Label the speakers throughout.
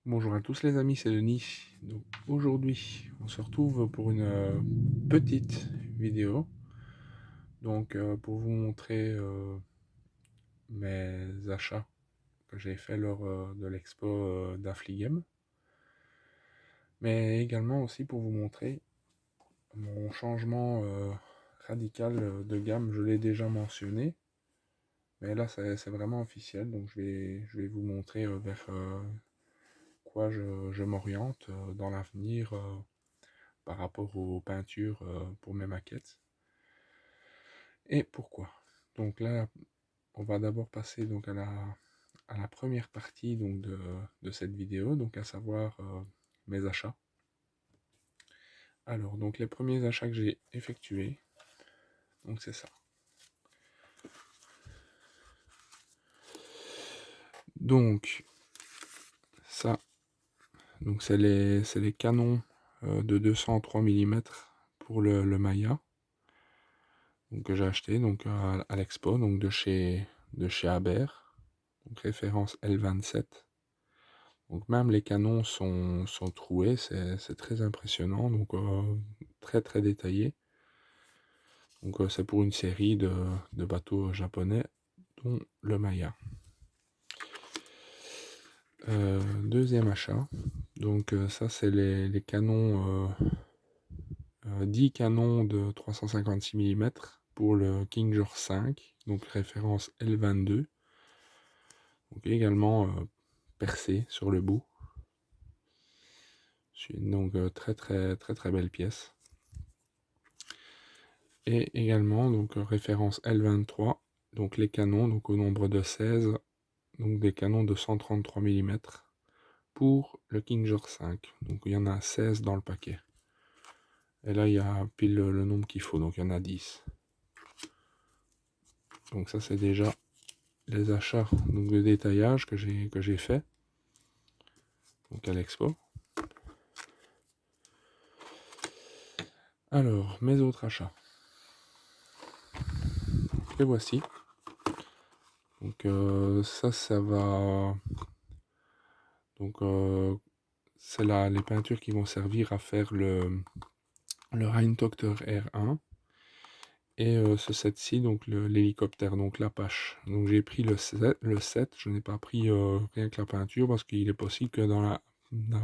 Speaker 1: Bonjour à tous les amis, c'est Denis. Donc aujourd'hui, on se retrouve pour une petite vidéo. Donc pour vous montrer mes achats que j'ai fait lors de l'expo d'Affligem. Mais également aussi pour vous montrer mon changement radical de gamme. Je l'ai déjà mentionné, mais là c'est vraiment officiel. Donc je vais vous montrer vers quoi je m'oriente dans l'avenir. Par rapport aux peintures pour mes maquettes. Et pourquoi? Donc là, on va d'abord passer donc à la première partie donc de cette vidéo, donc à savoir mes achats. Alors, donc les premiers achats que j'ai effectués, donc c'est ça. Donc, ça, donc c'est les canons de 203 mm pour le Maya, donc que j'ai acheté donc à l'expo, donc de chez Aber, donc référence L27. Donc même les canons sont troués, c'est très impressionnant, donc très très détaillé. Donc c'est pour une série de bateaux japonais, dont le Maya. Deuxième achat, donc ça c'est les canons, 10 canons de 356 mm pour le King George V, donc référence L22. Donc également percé sur le bout. Donc très très très très belle pièce. Et également donc référence L23, donc les canons donc au nombre de 16, donc des canons de 133 mm pour le King George V. Donc il y en a 16 dans le paquet. Et là il y a pile le nombre qu'il faut, donc il y en a 10. Donc ça c'est déjà les achats donc de détaillage que j'ai fait donc à l'expo. Alors mes autres achats. Les voici. Donc ça va. Donc c'est là les peintures qui vont servir à faire le Rheintochter R1 et ce set-ci, donc l'hélicoptère, donc l'Apache. Donc j'ai pris le set, je n'ai pas pris rien que la peinture parce qu'il est possible que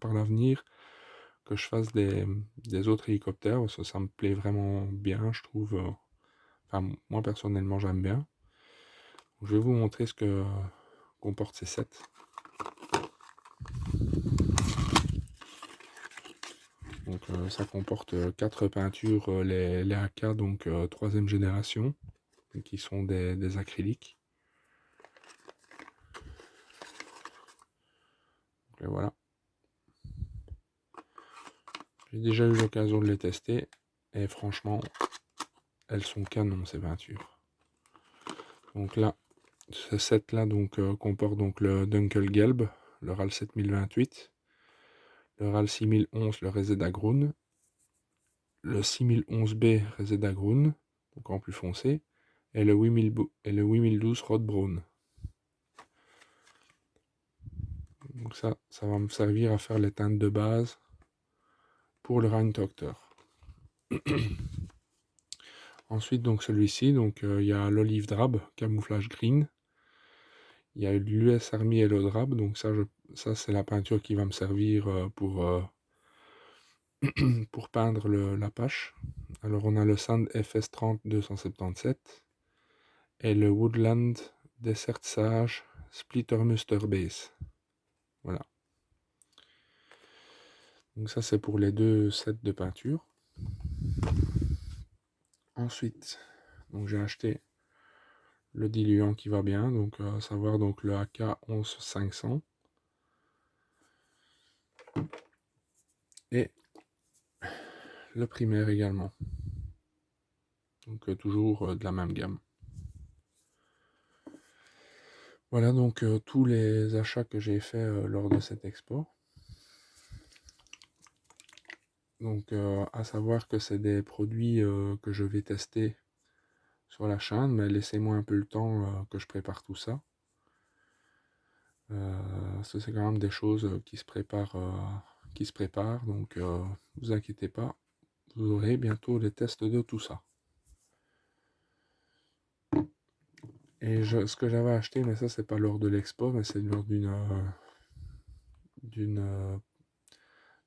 Speaker 1: par l'avenir que je fasse des autres hélicoptères parce que ça me plaît vraiment bien, je trouve. Enfin, moi personnellement j'aime bien. Donc, je vais vous montrer ce que comportent ces sets. Donc ça comporte 4 peintures, les AK, donc 3e génération, qui sont des acryliques. Et voilà. J'ai déjà eu l'occasion de les tester et franchement, elles sont canon ces peintures. Donc là, ce set là donc comporte donc le Dunkelgelb, le RAL 7028, le RAL 6011, le Reseda Grün, le 6011B Reseda Grün, donc en plus foncé, et le 8012 Rot-Braun. Donc ça va me servir à faire les teintes de base pour le Rheintochter. Ensuite, donc celui-ci, donc il y a l'Olive Drab, camouflage green. Il y a l'US Army Yellow Drab, donc ça c'est la peinture qui va me servir pour peindre l'Apache. Alors on a le Sand FS30 277 et le Woodland Desert Sage Splitter Muster Base. Voilà. Donc ça c'est pour les deux sets de peinture. Ensuite, donc j'ai acheté le diluant qui va bien, donc à savoir donc le AK 11500 et le primaire également. Donc toujours de la même gamme. Voilà donc tous les achats que j'ai fait lors de cette expo. Donc à savoir que c'est des produits que je vais tester sur la chaîne, mais laissez-moi un peu le temps que je prépare tout ça. Parce que c'est quand même des choses qui se préparent, donc vous inquiétez pas, vous aurez bientôt les tests de tout ça. Et ce que j'avais acheté, mais ça c'est pas lors de l'expo, mais c'est lors d'une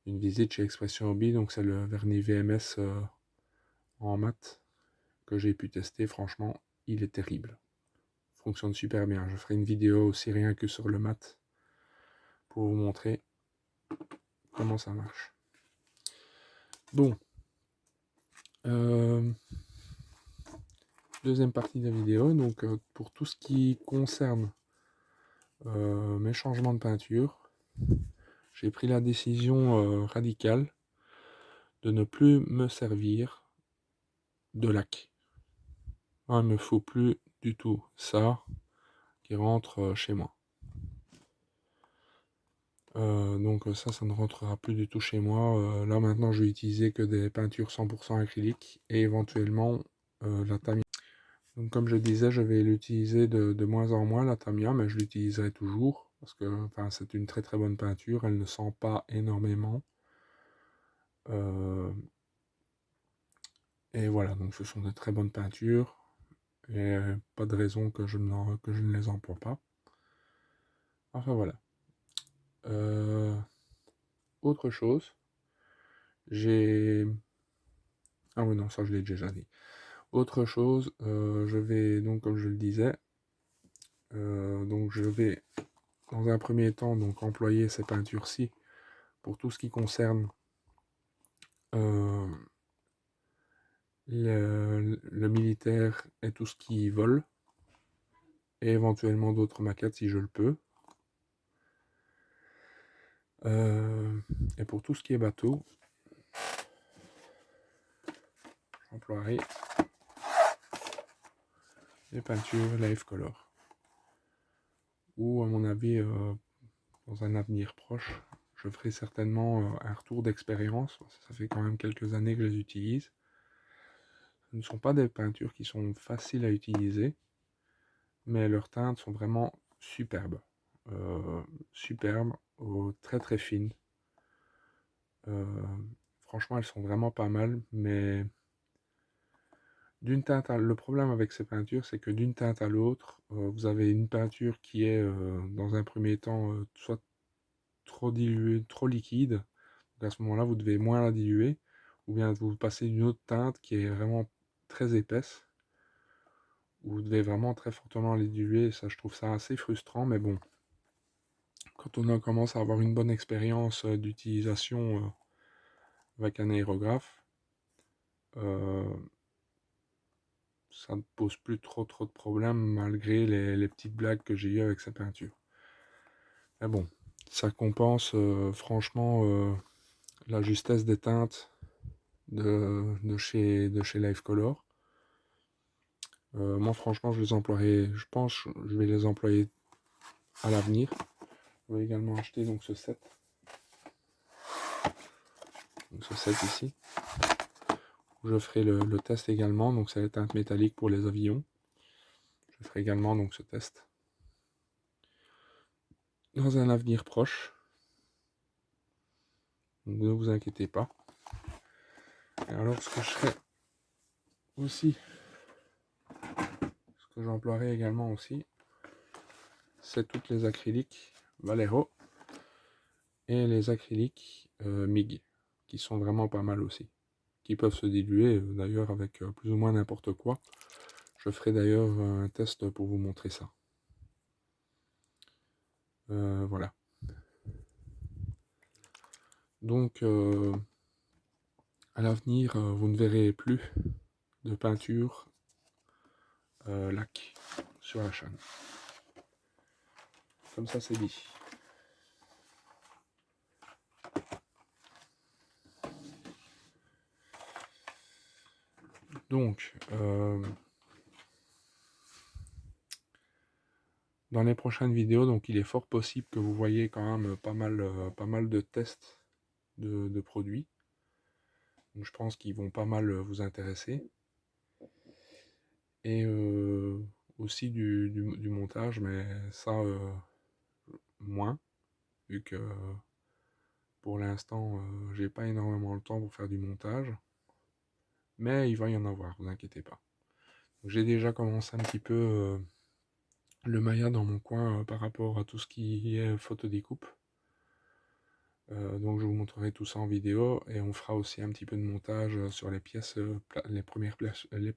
Speaker 1: visite chez Expression Hobby, donc c'est le vernis VMS en mat que j'ai pu tester. Franchement, il est terrible. Fonctionne super bien. Je ferai une vidéo aussi rien que sur le mat pour vous montrer comment ça marche. Bon, deuxième partie de la vidéo, donc pour tout ce qui concerne mes changements de peinture, j'ai pris la décision radicale de ne plus me servir de lac. Il ne me faut plus du tout ça qui rentre chez moi. Donc ça ne rentrera plus du tout chez moi. Là maintenant je vais utiliser que des peintures 100% acryliques et éventuellement la Tamiya. Donc comme je disais, je vais l'utiliser de moins en moins la Tamiya, mais je l'utiliserai toujours parce que c'est une très très bonne peinture, elle ne sent pas énormément. Et voilà, donc ce sont de très bonnes peintures et pas de raison que je ne les emploie pas. Enfin voilà. Autre chose, j'ai... Ah oui non, ça je l'ai déjà dit. Autre chose, je vais donc comme je le disais, donc je vais dans un premier temps donc employer ces peintures-ci pour tout ce qui concerne le militaire et tout ce qui vole, et éventuellement d'autres maquettes si je le peux. Et pour tout ce qui est bateau, j'emploierai les peintures Life Color. Ou à mon avis, dans un avenir proche, je ferai certainement un retour d'expérience. Ça fait quand même quelques années que je les utilise. Ce ne sont pas des peintures qui sont faciles à utiliser, mais leurs teintes sont vraiment superbes. Superbes, très très fines. Franchement, elles sont vraiment pas mal, mais d'une teinte le problème avec ces peintures, c'est que d'une teinte à l'autre, vous avez une peinture qui est, dans un premier temps, soit trop diluée, trop liquide. Donc à ce moment-là, vous devez moins la diluer, ou bien vous passez une autre teinte qui est vraiment très épaisse. Vous devez vraiment très fortement les diluer, et ça, je trouve ça assez frustrant, mais bon. Quand on commence à avoir une bonne expérience d'utilisation avec un aérographe, ça ne pose plus trop de problèmes malgré les petites blagues que j'ai eues avec sa peinture. Mais bon, ça compense franchement la justesse des teintes de chez Life Color. Moi franchement je les emploierai, je pense que je vais les employer à l'avenir. Je vais également acheter donc ce set. Donc ce set ici. Je ferai le test également, donc c'est la teinte métallique pour les avions. Je ferai également donc ce test dans un avenir proche. Donc ne vous inquiétez pas. Et alors ce que je ferai aussi, ce que j'emploierai également aussi, c'est toutes les acryliques Vallejo et les acryliques MIG, qui sont vraiment pas mal aussi, qui peuvent se diluer d'ailleurs avec plus ou moins n'importe quoi. Je ferai d'ailleurs un test pour vous montrer ça. Voilà. Donc à l'avenir, vous ne verrez plus de peinture lac sur la chaîne. Comme ça, c'est dit. Donc, dans les prochaines vidéos, donc il est fort possible que vous voyez quand même pas mal de tests de produits. Donc, je pense qu'ils vont pas mal vous intéresser. Et aussi du montage, mais ça, moins, vu que pour l'instant, j'ai pas énormément le temps pour faire du montage. Mais il va y en avoir, vous inquiétez pas. J'ai déjà commencé un petit peu le Maya dans mon coin par rapport à tout ce qui est photodécoupe. Donc je vous montrerai tout ça en vidéo et on fera aussi un petit peu de montage sur les pièces, les premières pièces, je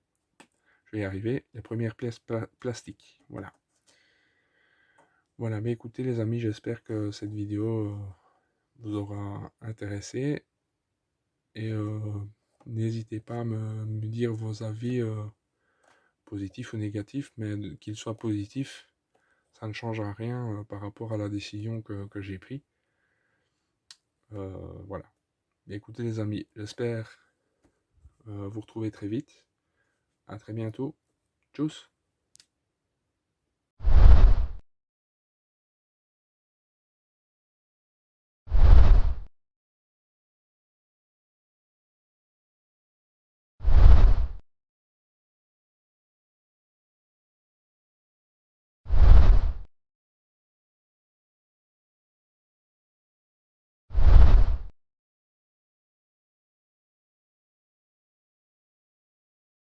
Speaker 1: vais y arriver, les premières pièces plastiques. Voilà. Voilà, mais écoutez les amis, j'espère que cette vidéo vous aura intéressé et n'hésitez pas à me dire vos avis positifs ou négatifs, mais qu'ils soient positifs, ça ne changera rien par rapport à la décision que j'ai prise. Voilà. Mais écoutez les amis, j'espère vous retrouver très vite. À très bientôt. Tchuss.